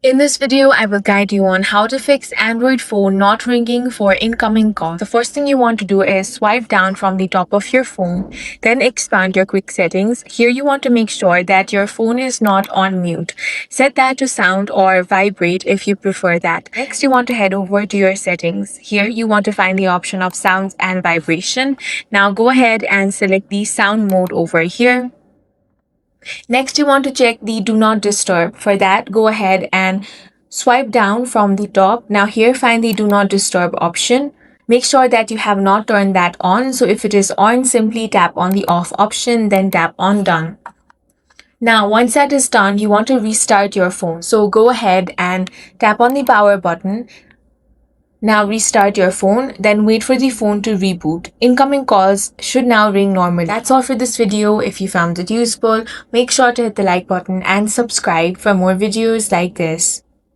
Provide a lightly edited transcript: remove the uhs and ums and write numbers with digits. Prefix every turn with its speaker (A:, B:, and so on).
A: In this video, I will guide you on how to fix Android phone not ringing for incoming calls. The first thing you want to do is swipe down from the top of your phone, then expand your quick settings. Here you want to make sure that your phone is not on mute. Set that to sound or vibrate if you prefer that. Next, you want to head over to your settings. Here you want to find the option of sounds and vibration. Now go ahead and select the sound mode over here. Next, you want to check the do not disturb. For that, go ahead and swipe down from the top. Now here, find the do not disturb option. Make sure that you have not turned that on. So if it is on, simply tap on the off option, then tap on done. Now, once that is done, you want to restart your phone. So go ahead and tap on the power button. Now restart your phone, then wait for the phone to reboot. Incoming calls should now ring normally. That's all for this video. If you found it useful, make sure to hit the like button and subscribe for more videos like this.